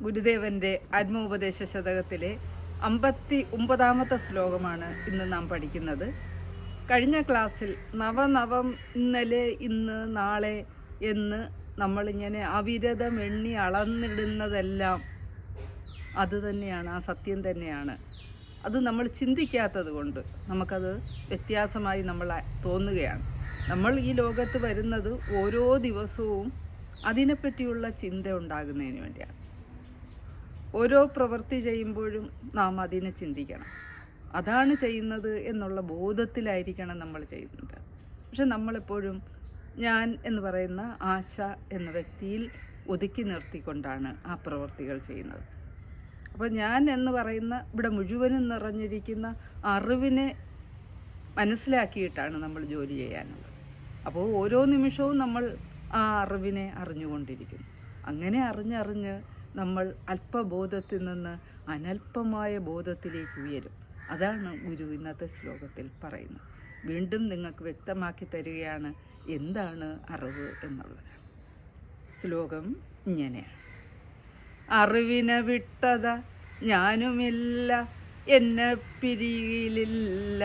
ഗുരുദേവൻ്റെ ആത്മോപദേശ ശതകത്തിലെ 59ാമത്തെ ശ്ലോകമാണ് ഇന്ന് നാം പഠിക്കുന്നത്. കഴിഞ്ഞ ക്ലാസ്സിൽ നവനവം ഇന്നലെ ഇന്ന് നാളെ എന്ന് നമ്മളിങ്ങനെ അവിരതം എണ്ണി അളന്നിടുന്നതെല്ലാം അത് തന്നെയാണ്, ആ സത്യം തന്നെയാണ്. അത് നമ്മൾ ചിന്തിക്കാത്തത് കൊണ്ട് നമുക്കത് വ്യത്യാസമായി നമ്മൾ തോന്നുകയാണ്. നമ്മൾ ഈ ലോകത്ത് വരുന്നത് ഓരോ ദിവസവും അതിനെപ്പറ്റിയുള്ള ചിന്ത ഉണ്ടാകുന്നതിന് വേണ്ടിയാണ്. ഓരോ പ്രവൃത്തി ചെയ്യുമ്പോഴും നാം അതിനെ ചിന്തിക്കണം. അതാണ് ചെയ്യുന്നത് എന്നുള്ള ബോധത്തിലായിരിക്കണം നമ്മൾ ചെയ്യുന്നത്. പക്ഷെ നമ്മളെപ്പോഴും ഞാൻ എന്ന് പറയുന്ന ആശ എന്ന വ്യക്തിയിൽ ഒതുക്കി നിർത്തിക്കൊണ്ടാണ് ആ പ്രവൃത്തികൾ ചെയ്യുന്നത്. അപ്പോൾ ഞാൻ എന്ന് പറയുന്ന ഇവിടെ മുഴുവനും നിറഞ്ഞിരിക്കുന്ന അറിവിനെ മനസ്സിലാക്കിയിട്ടാണ് നമ്മൾ ജോലി ചെയ്യാനുള്ളത്. അപ്പോൾ ഓരോ നിമിഷവും നമ്മൾ ആ അറിവിനെ അറിഞ്ഞുകൊണ്ടിരിക്കുന്നു. അങ്ങനെ അറിഞ്ഞ് നമ്മൾ അല്പബോധത്തിൽ നിന്ന് അനൽപമായ ബോധത്തിലേക്ക് ഉയരും. അതാണ് ഗുരു ഇന്നത്തെ ശ്ലോകത്തിൽ പറയുന്നത്. വീണ്ടും നിങ്ങൾക്ക് വ്യക്തമാക്കി തരികയാണ് എന്താണ് അറിവ് എന്നുള്ളത്. ശ്ലോകം ഇങ്ങനെയാണ്: അറിവിനെ വിട്ടത ഞാനുമില്ല, എന്നെ പിരിയിലില്ല,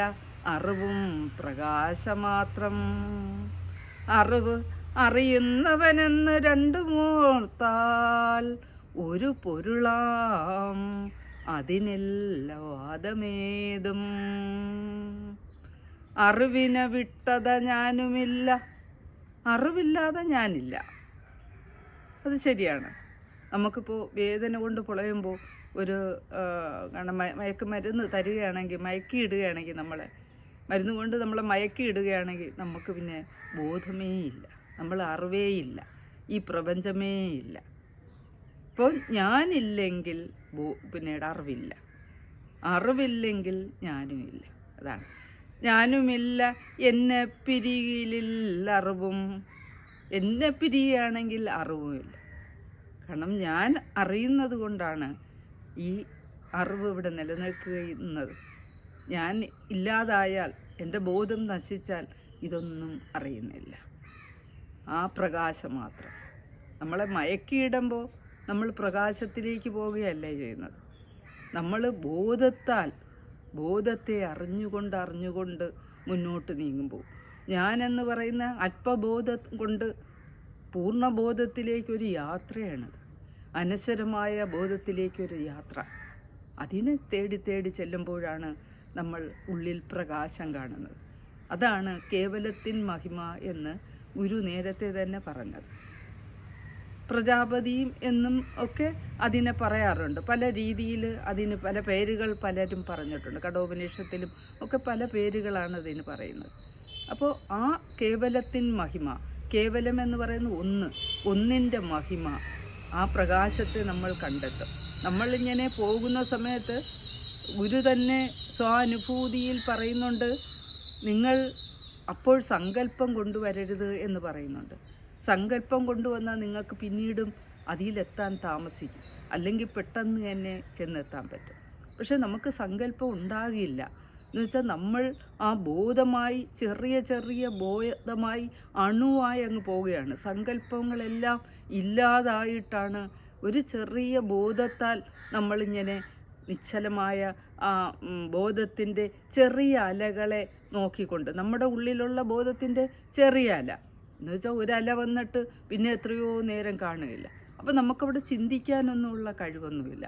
അറിവും പ്രകാശമാത്രം. അറിവ് അറിയുന്നവനെന്ന് രണ്ടു മോർത്താൽ ഒരു പൊരുളാം, അതിനില്ല വാദമേതും. അറിവിനെ വിട്ടത ഞാനുമില്ല, അറിവില്ലാതെ ഞാനില്ല. അത് ശരിയാണ്. നമുക്കിപ്പോൾ വേദന കൊണ്ട് പുളയുമ്പോൾ ഒരു മയക്കുമരുന്ന് തരികയാണെങ്കിൽ, മയക്കിയിടുകയാണെങ്കിൽ, മരുന്ന് കൊണ്ട് നമ്മളെ മയക്കിയിടുകയാണെങ്കിൽ നമുക്ക് പിന്നെ ബോധമേ ഇല്ല, നമ്മൾ അറിവേയില്ല, ഈ പ്രപഞ്ചമേ ഇല്ല. അപ്പോൾ ഞാനില്ലെങ്കിൽ പിന്നീട് അറിവില്ല, അറിവില്ലെങ്കിൽ ഞാനുമില്ല. അതാണ് ഞാനുമില്ല, എന്നെ പിരിയിലില്ല അറിവും. എന്നെ പിരിയുകയാണെങ്കിൽ അറിവുമില്ല. കാരണം ഞാൻ അറിയുന്നത് കൊണ്ടാണ് ഈ അറിവ് ഇവിടെ നിലനിൽക്കുന്നത്. ഞാൻ ഇല്ലാതായാൽ, എൻ്റെ ബോധം നശിച്ചാൽ ഇതൊന്നും അറിയുന്നില്ല. ആ പ്രകാശം മാത്രം. നമ്മളെ മയക്കിയിടുമ്പോൾ നമ്മൾ പ്രകാശത്തിലേക്ക് പോവുകയല്ലേ ചെയ്യുന്നത്. നമ്മൾ ബോധത്തെ അറിഞ്ഞുകൊണ്ട് മുന്നോട്ട് നീങ്ങുമ്പോൾ, ഞാനെന്ന് പറയുന്ന അല്പബോധം കൊണ്ട് പൂർണ്ണബോധത്തിലേക്കൊരു യാത്രയാണത്. അനശ്വരമായ ബോധത്തിലേക്കൊരു യാത്ര. അതിനെ തേടി ചെല്ലുമ്പോഴാണ് നമ്മൾ ഉള്ളിൽ പ്രകാശം കാണുന്നത്. അതാണ് കേവലത്തിൻ മഹിമ എന്ന് ഗുരു നേരത്തെ തന്നെ പറഞ്ഞത്. പ്രജാപതിയും എന്നും ഒക്കെ അതിനെ പറയാറുണ്ട്. പല രീതിയിൽ അതിന് പല പേരുകൾ പലരും പറഞ്ഞിട്ടുണ്ട്. കഠോപനിഷത്തിലും ഒക്കെ പല പേരുകളാണ് അതിന് പറയുന്നത്. അപ്പോൾ ആ കേവലത്തിൻ മഹിമ, കേവലം എന്ന് പറയുന്ന ഒന്നിൻ്റെ മഹിമ, ആ പ്രകാശത്തെ നമ്മൾ കണ്ടെത്തും. നമ്മളിങ്ങനെ പോകുന്ന സമയത്ത് ഗുരു തന്നെ സ്വാനുഭൂതിയിൽ പറയുന്നുണ്ട്, നിങ്ങൾ അപ്പോൾ സങ്കല്പം കൊണ്ടുവരരുത് എന്ന് പറയുന്നുണ്ട്. സങ്കല്പം കൊണ്ടുവന്നാൽ നിങ്ങൾക്ക് പിന്നീടും അതിലെത്താൻ താമസിക്കും, അല്ലെങ്കിൽ പെട്ടെന്ന് തന്നെ ചെന്നെത്താൻ പറ്റും. പക്ഷെ നമുക്ക് സങ്കല്പം ഉണ്ടാകില്ല. എന്ന് വെച്ചാൽ നമ്മൾ ആ ബോധമായി ചെറിയ ബോധമായി അണുവായി അങ്ങ് പോവുകയാണ്. സങ്കല്പങ്ങളെല്ലാം ഇല്ലാതായിട്ടാണ് ഒരു ചെറിയ ബോധത്താൽ നമ്മളിങ്ങനെ നിശ്ചലമായ ആ ബോധത്തിൻ്റെ ചെറിയ അലകളെ നോക്കിക്കൊണ്ട്, നമ്മുടെ ഉള്ളിലുള്ള ബോധത്തിൻ്റെ ചെറിയ അല എന്ന് വെച്ചാൽ ഒരല വന്നിട്ട് പിന്നെ എത്രയോ നേരം കാണുകയില്ല. അപ്പം നമുക്കവിടെ ചിന്തിക്കാനൊന്നുമുള്ള കഴിവൊന്നുമില്ല,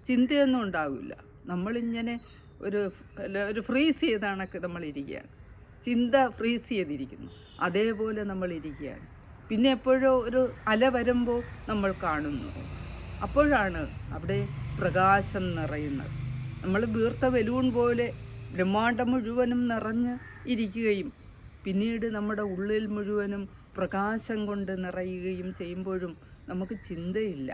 ചിന്തയൊന്നും ഉണ്ടാകില്ല. നമ്മളിങ്ങനെ ഒരു ഫ്രീസ് ചെയ്ത കണക്ക് നമ്മളിരിക്കുകയാണ്. ചിന്ത ഫ്രീസ് ചെയ്തിരിക്കുന്നു, അതേപോലെ നമ്മളിരിക്കുകയാണ്. പിന്നെ എപ്പോഴോ ഒരു അല വരുമ്പോൾ നമ്മൾ കാണുന്നു. അപ്പോഴാണ് അവിടെ പ്രകാശം നിറയുന്നത്. നമ്മൾ വീർത്ത ബലൂൺ പോലെ ബ്രഹ്മാണ്ടം മുഴുവനും നിറഞ്ഞ് ഇരിക്കുകയും പിന്നീട് നമ്മുടെ ഉള്ളിൽ മുഴുവനും പ്രകാശം കൊണ്ട് നിറയുകയും ചെയ്യുമ്പോഴും നമുക്ക് ചിന്തയില്ല.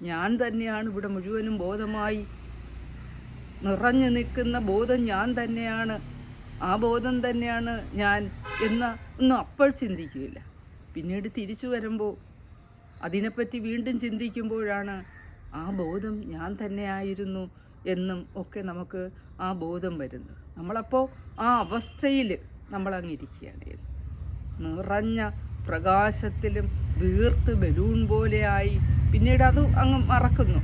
ഞാൻ തന്നെയാണ് ഇവിടെ മുഴുവനും ബോധമായി നിറഞ്ഞു നിൽക്കുന്ന ബോധം ഞാൻ തന്നെയാണ്, ആ ബോധം തന്നെയാണ് ഞാൻ ഒന്നും അപ്പോൾ ചിന്തിക്കുകയില്ല. പിന്നീട് തിരിച്ചു വരുമ്പോൾ അതിനെപ്പറ്റി വീണ്ടും ചിന്തിക്കുമ്പോഴാണ് ആ ബോധം ഞാൻ തന്നെയായിരുന്നു എന്നും ഒക്കെ നമുക്ക് ആ ബോധം വരുന്നത്. നമ്മളപ്പോൾ ആ അവസ്ഥയിൽ നമ്മളങ്ങിരിക്കുകയാണ്. നിറഞ്ഞ പ്രകാശത്തിലും വീർത്ത് ബലൂൺ പോലെയായി പിന്നീട് അത് അങ്ങ് മറക്കുന്നു.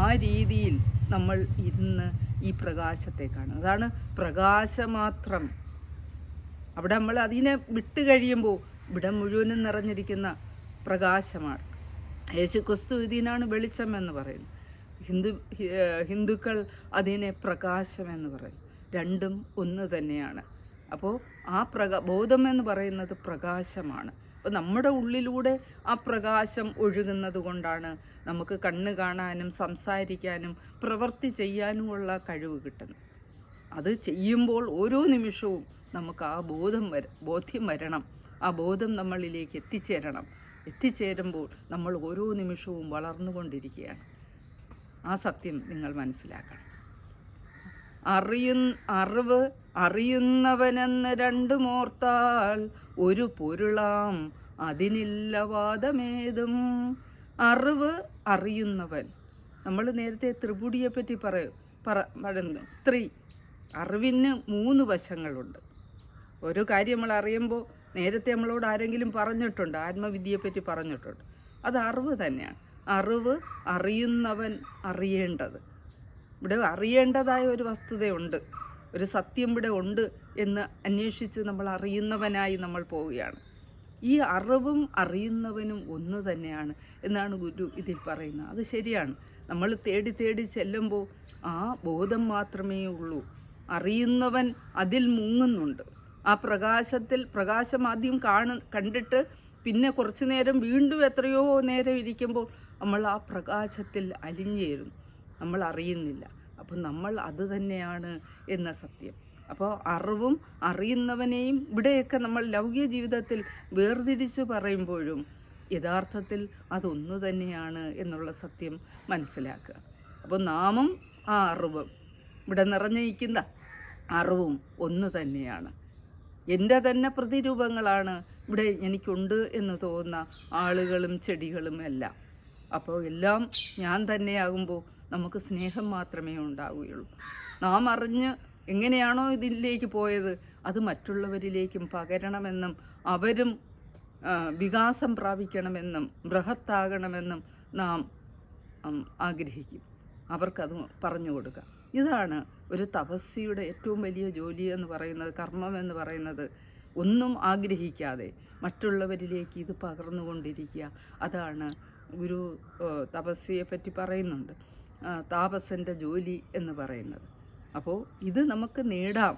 ആ രീതിയിൽ നമ്മൾ ഇരുന്ന് ഈ പ്രകാശത്തെ കാണും. അതാണ് പ്രകാശമാത്രം. അവിടെ നമ്മൾ അതിനെ വിട്ട് കഴിയുമ്പോൾ ഇവിടെ മുഴുവനും നിറഞ്ഞിരിക്കുന്ന പ്രകാശമാണ്. യേശുക്രിസ്തു ഇതിനാണ് വെളിച്ചം എന്ന് പറയുന്നത്. ഹിന്ദുക്കൾ അതിനെ പ്രകാശം എന്ന് പറയും. രണ്ടും ഒന്ന് തന്നെയാണ്. അപ്പോൾ ആ ബോധം എന്ന് പറയുന്നത് പ്രകാശമാണ്. അപ്പോൾ നമ്മുടെ ഉള്ളിലൂടെ ആ പ്രകാശം ഒഴുകുന്നത് കൊണ്ടാണ് നമുക്ക് കണ്ണ് കാണാനും സംസാരിക്കാനും പ്രവൃത്തി ചെയ്യാനുമുള്ള കഴിവ് കിട്ടുന്നത്. അത് ചെയ്യുമ്പോൾ ഓരോ നിമിഷവും നമുക്ക് ആ ബോധ്യം വരണം. ആ ബോധം നമ്മളിലേക്ക് എത്തിച്ചേരുമ്പോൾ നമ്മൾ ഓരോ നിമിഷവും വളർന്നുകൊണ്ടിരിക്കുകയാണ്. ആ സത്യം നിങ്ങൾ മനസ്സിലാക്കണം. അറിവ് അറിയുന്നവനെന്ന് രണ്ടുമോർത്താൽ ഒരു പൊരുളാം അതിനില്ല വാദമേതും. അറിവ് അറിയുന്നവൻ. നമ്മൾ നേരത്തെ ത്രിപുടിയെ പറ്റി പറയുന്നു. അറിവിന് 3 വശങ്ങളുണ്ട്. ഒരു കാര്യം നമ്മൾ അറിയുമ്പോൾ നേരത്തെ നമ്മളോട് ആരെങ്കിലും പറഞ്ഞിട്ടുണ്ട്, ആത്മവിദ്യയെപ്പറ്റി പറഞ്ഞിട്ടുണ്ട്. അത് അറിവ് തന്നെയാണ്. അറിവ് അറിയുന്നവൻ അറിയേണ്ടത്. ഇവിടെ അറിയേണ്ടതായ ഒരു വസ്തുതയുണ്ട്, ഒരു സത്യം ഇവിടെ ഉണ്ട് എന്ന് അന്വേഷിച്ച് നമ്മൾ അറിയുന്നവനായി നമ്മൾ പോവുകയാണ്. ഈ അറിവും അറിയുന്നവനും ഒന്ന് തന്നെയാണ് എന്നാണ് ഗുരു ഇതിൽ പറയുന്നത്. അത് ശരിയാണ്. നമ്മൾ തേടി തേടി ചെല്ലുമ്പോൾ ആ ബോധം മാത്രമേ ഉള്ളൂ. അറിയുന്നവൻ അതിൽ മുങ്ങുന്നുണ്ട്. ആ പ്രകാശം ആദ്യം കണ്ടിട്ട് പിന്നെ കുറച്ചു നേരം വീണ്ടും എത്രയോ നേരം ഇരിക്കുമ്പോൾ നമ്മൾ ആ പ്രകാശത്തിൽ അലിഞ്ഞേരുന്നു. നമ്മൾ അറിയുന്നില്ല. അപ്പം നമ്മൾ അത് തന്നെയാണ് എന്ന സത്യം. അപ്പോൾ അറിവും അറിയുന്നവനെയും ഇവിടെയൊക്കെ നമ്മൾ ലൗകിക ജീവിതത്തിൽ വേർതിരിച്ച് പറയുമ്പോഴും യഥാർത്ഥത്തിൽ അതൊന്നു തന്നെയാണ് എന്നുള്ള സത്യം മനസ്സിലാക്കുക. അപ്പോൾ നാമും ആ അറിവും ഇവിടെ നിറഞ്ഞിരിക്കുന്ന അറിവും ഒന്ന് തന്നെയാണ്. എൻ്റെ തന്നെ പ്രതിരൂപങ്ങളാണ് ഇവിടെ എനിക്കുണ്ട് എന്ന് തോന്നുന്ന ആളുകളും ചെടികളും എല്ലാം. അപ്പോൾ എല്ലാം ഞാൻ തന്നെയാകുമ്പോൾ നമുക്ക് സ്നേഹം മാത്രമേ ഉണ്ടാവുകയുള്ളൂ. നാം അറിഞ്ഞ് എങ്ങനെയാണോ ഇതിലേക്ക് പോയത് അത് മറ്റുള്ളവരിലേക്കും പകരണമെന്നും അവരും വികാസം പ്രാപിക്കണമെന്നും ബൃഹത്താകണമെന്നും നാം ആഗ്രഹിക്കും. അവർക്കത് പറഞ്ഞു കൊടുക്കുക. ഇതാണ് ഒരു തപസ്വിയുടെ ഏറ്റവും വലിയ ജോലി എന്ന് പറയുന്നത്, കർമ്മം എന്ന് പറയുന്നത്. ഒന്നും ആഗ്രഹിക്കാതെ മറ്റുള്ളവരിലേക്ക് ഇത് പകർന്നുകൊണ്ടിരിക്കുക. അതാണ് ഗുരു തപസ്വിയെ പറ്റി പറയുന്നുണ്ട്, താപസൻ്റെ ജോലി എന്ന് പറയുന്നത്. അപ്പോൾ ഇത് നമുക്ക് നേടാം.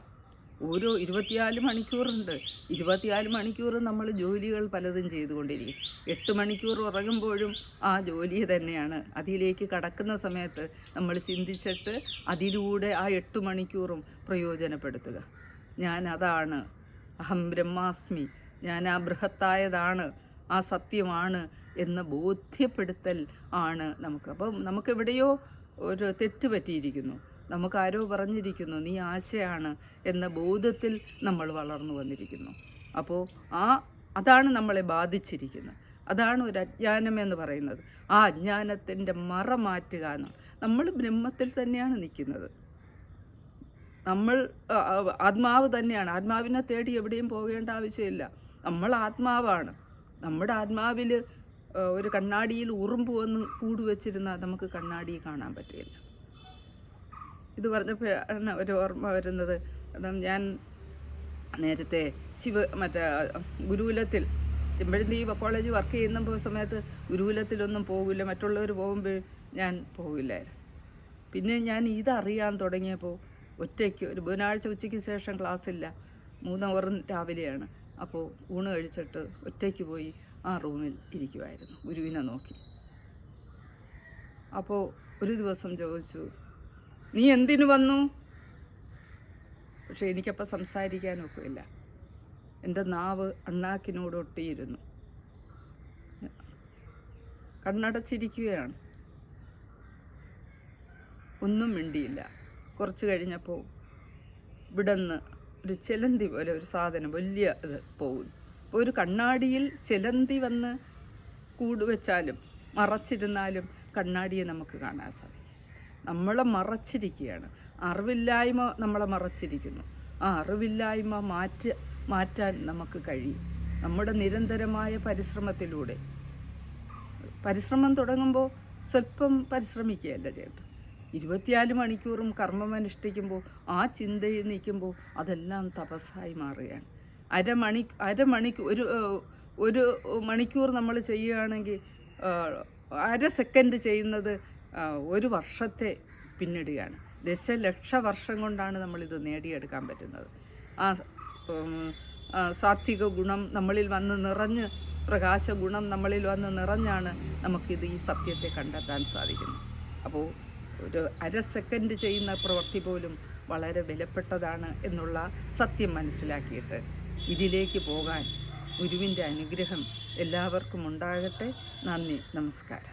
ഓരോ 24 മണിക്കൂറുണ്ട്. 24 മണിക്കൂർ നമ്മൾ ജോലികൾ പലതും ചെയ്തുകൊണ്ടിരിക്കും. 8 മണിക്കൂർ ഉറങ്ങുമ്പോഴും ആ ജോലി തന്നെയാണ്. അതിലേക്ക് കടക്കുന്ന സമയത്ത് നമ്മൾ ചിന്തിച്ചിട്ട് അതിലൂടെ ആ 8 മണിക്കൂറും പ്രയോജനപ്പെടുത്തുക. ഞാൻ അതാണ്, അഹം ബ്രഹ്മാസ്മി, ഞാൻ ആ ബൃഹത്തായതാണ്, ആ സത്യമാണ് എന്ന ബോധ്യപ്പെടുത്തൽ ആണ് നമുക്ക്. അപ്പം നമുക്കെവിടെയോ ഒരു തെറ്റ് പറ്റിയിരിക്കുന്നു. നമുക്കാരോ പറഞ്ഞിരിക്കുന്നു നീ ആശയാണ് എന്ന ബോധത്തിൽ നമ്മൾ വളർന്നു വന്നിരിക്കുന്നു. അപ്പോൾ അതാണ് നമ്മളെ ബാധിച്ചിരിക്കുന്നത്. അതാണ് ഒരു അജ്ഞാനം എന്ന് പറയുന്നത്. ആ അജ്ഞാനത്തിൻ്റെ മറ മാറ്റുക എന്നാണ്. നമ്മൾ ബ്രഹ്മത്തിൽ തന്നെയാണ് നിൽക്കുന്നത്. നമ്മൾ ആത്മാവ് തന്നെയാണ്. ആത്മാവിനെ തേടി എവിടെയും പോകേണ്ട ആവശ്യമില്ല. നമ്മൾ ആത്മാവാണ്. നമ്മുടെ ആത്മാവിൽ ഒരു കണ്ണാടിയിൽ ഉറുമ്പ് വന്ന് കൂടുവെച്ചിരുന്നാൽ നമുക്ക് കണ്ണാടിയെ കാണാൻ പറ്റില്ല. ഇത് പറഞ്ഞപ്പോഴാണ് ഒരു ഓർമ്മ വരുന്നത്. കാരണം ഞാൻ നേരത്തെ ഗുരുകുലത്തിൽ ചെമ്പഴന്തി കോളേജ് വർക്ക് ചെയ്യുന്ന സമയത്ത് ഗുരുകുലത്തിലൊന്നും പോകില്ല. മറ്റുള്ളവർ പോകുമ്പോൾ ഞാൻ പോകില്ലായിരുന്നു. പിന്നെ ഞാൻ ഇതറിയാൻ തുടങ്ങിയപ്പോൾ ഒറ്റയ്ക്ക് ഒരു ബുധനാഴ്ച ഉച്ചയ്ക്ക് ശേഷം ക്ലാസ്സില്ല, 3 അവർ രാവിലെയാണ്. അപ്പോൾ ഊണ് കഴിച്ചിട്ട് ഒറ്റയ്ക്ക് പോയി ആ റൂമിൽ ഇരിക്കുമായിരുന്നു ഗുരുവിനെ നോക്കി. അപ്പോൾ ഒരു ദിവസം ചോദിച്ചു, നീ എന്തിനു വന്നു? പക്ഷെ എനിക്കപ്പോൾ സംസാരിക്കാനൊക്കില്ല. എൻ്റെ നാവ് അണ്ണാക്കിനോട് ഒട്ടിയിരുന്നു. കണ്ണടച്ചിരിക്കുകയാണ്. ഒന്നും മിണ്ടിയില്ല. കുറച്ച് കഴിഞ്ഞപ്പോൾ ഇവിടുന്ന് ഒരു ചിലന്തി പോലെ ഒരു സാധനം വലിയ ഇത് പോകുന്നു. അപ്പോൾ ഒരു കണ്ണാടിയിൽ ചിലന്തി വന്ന് കൂടുവെച്ചാലും മറച്ചിരുന്നാലും കണ്ണാടിയെ നമുക്ക് കാണാൻ സാധിക്കും. നമ്മളെ മറച്ചിരിക്കുകയാണ്. അറിവില്ലായ്മ നമ്മളെ മറച്ചിരിക്കുന്നു. ആ അറിവില്ലായ്മ മാറ്റാൻ നമുക്ക് കഴിയും. നമ്മുടെ നിരന്തരമായ പരിശ്രമത്തിലൂടെ പരിശ്രമം തുടങ്ങുമ്പോൾ സ്വല്പം പരിശ്രമിക്കുകയല്ല ചേട്ടൻ. 24 മണിക്കൂറും കർമ്മമനുഷ്ഠിക്കുമ്പോൾ ആ ചിന്തയിൽ നിൽക്കുമ്പോൾ അതെല്ലാം തപസ്സായി മാറുകയാണ്. ഒരു മണിക്കൂർ നമ്മൾ ചെയ്യുകയാണെങ്കിൽ അര സെക്കൻഡ് ചെയ്യുന്നത് ഒരു വർഷത്തെ പിന്നിടുകയാണ്. ദശലക്ഷ വർഷം കൊണ്ടാണ് നമ്മളിത് നേടിയെടുക്കാൻ പറ്റുന്നത്. ആ സാത്വിക ഗുണം നമ്മളിൽ വന്ന് നിറഞ്ഞ്, പ്രകാശ ഗുണം നമ്മളിൽ വന്ന് നിറഞ്ഞാണ് നമുക്കിത് ഈ സത്യത്തെ കണ്ടെത്താൻ സാധിക്കുന്നത്. അപ്പോൾ ഒരു അര സെക്കൻഡ് ചെയ്യുന്ന പ്രവൃത്തി പോലും വളരെ വിലപ്പെട്ടതാണ് എന്നുള്ള സത്യം മനസ്സിലാക്കിയിട്ട് ഇതിലേക്ക് പോകാൻ ഗുരുവിൻ്റെ അനുഗ്രഹം എല്ലാവർക്കും ഉണ്ടാകട്ടെ. നന്ദി, നമസ്കാരം.